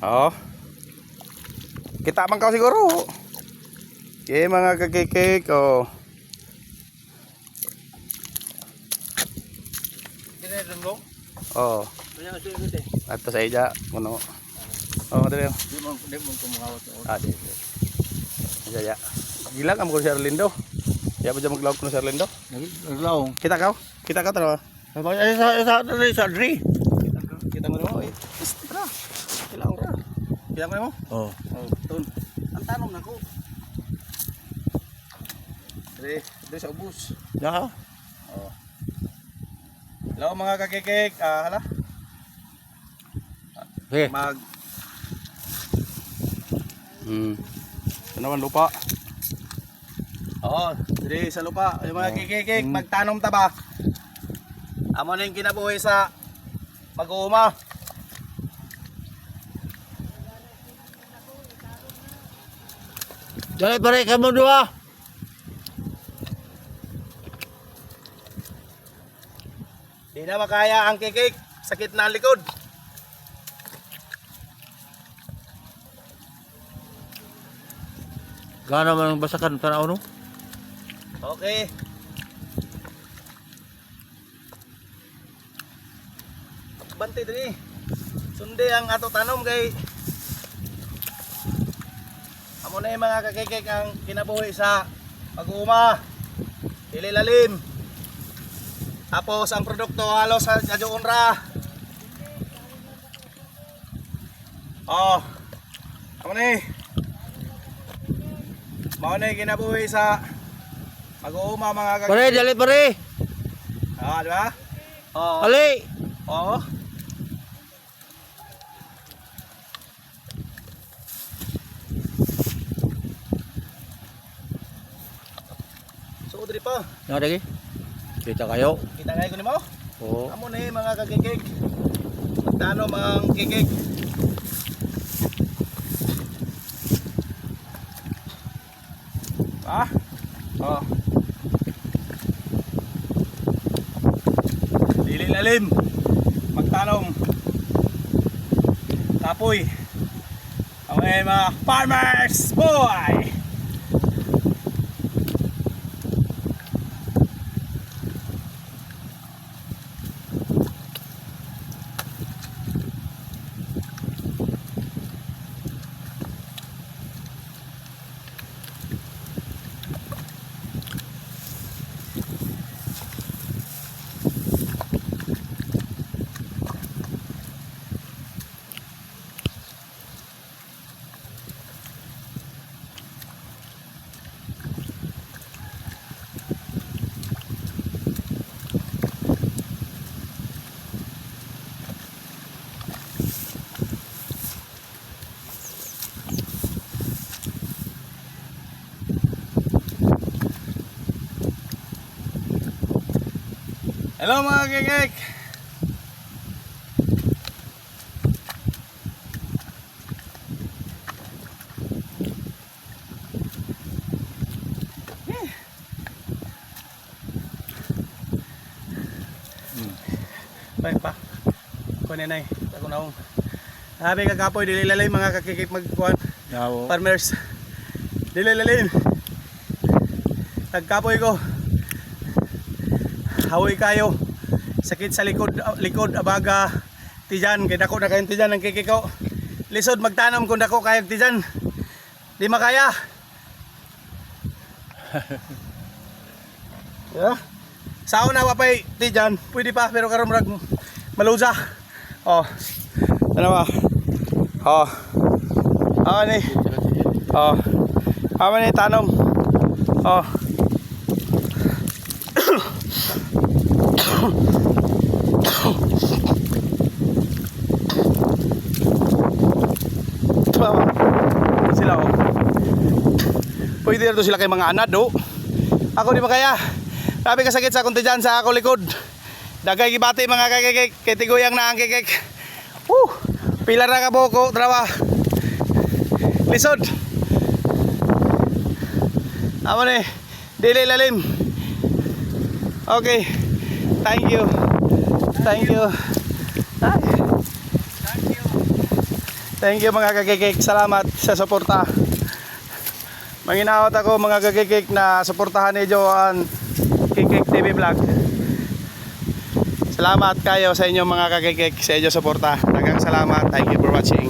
Oh. Kita man ka siguro. Okay, mga kakikik. Oh. Kini dong. Oh. Banyak sih gede. Ato sa ija kuno. Oh, dali. Di mo kumawat. Ah, di. Ya. Gila kamu ko si Arlindo. Ya ba jam maglawag ko si Arlindo? Naglaw. Kita ka tara. Sa dri. Kita mo mo. Tara. Kailangan ra. Kaya mo mo? Oh. Oh, tun. Ang tanom na ko. Dre sa ubos. Ya. Oh. Hello mga kakikik. Hala. Okay. Mag Ito naman lupa. Oo, diri sa lupa. Yung mga kikikik, magtanom ta ba? Amo na yung kinabuhi sa mag-uuma. Dali pare kamu dua. Di na makaya ang kikik. Sakit na ang likod. Gana man ang basakan tanaw no? Okay. Bante diri. Sundi ang ato tanom kay amo na yung mga kakikik ang kinabuhi sa pag-uuma. Dili lalim. Tapos ang produkto halos sa adyoonra. Oh. Amo ni. Mao na yung kinabuhi sa pag-uuma mga kakikik. Pare dali pare. Ah, di ba? Oo. Ali. Oo. So, diri pa. Yang lagi. Kita kayo. Kita kayo ko nimo. Oh. Amo ni mga kakikik. Magtanom ang kikik. Ah. Oh. Dili lalim. Magtanom. Tapoy. Ang mga farmers boy. Hello mga kikik. Baik pa. Kunin na ako na. Sabi kagapoy dili lalim mga kakikik magkuan. Yawo. Farmers. Dili lalim. Nagkapoy ko. Hawoy kayo. Sakit sa likod abaga tijan kay dako na kayong tijan ang kikiko. Lisod magtanom kung dako kayong tijan. Di makaya. Yeah. Sa una wapay tijan, pwede pa pero karon murag maluza. Oh. Ano ba? Oh. Ani. Oh. Amo ni tanom. Oh. Sila oh. Pwede na to sila kay mga anad oh. Ako di makaya. Sabi ka sakit sa akong tiyan sa ako likod. Dagay gibati mga kakikik. Kay tiguyang na ang kikik. Pilar na kaboko. Trawa. Lisod. Amo ni. Dili lalim. Okay. Thank you. Thank you. Thank you. Thank you mga kagigik. Salamat sa suporta. Manginaot ako mga kagigik na suportahan ni Joan Kikik TV Vlog. Salamat kayo sa inyong mga kagigik sa inyong suporta. Daghang salamat. Thank you for watching.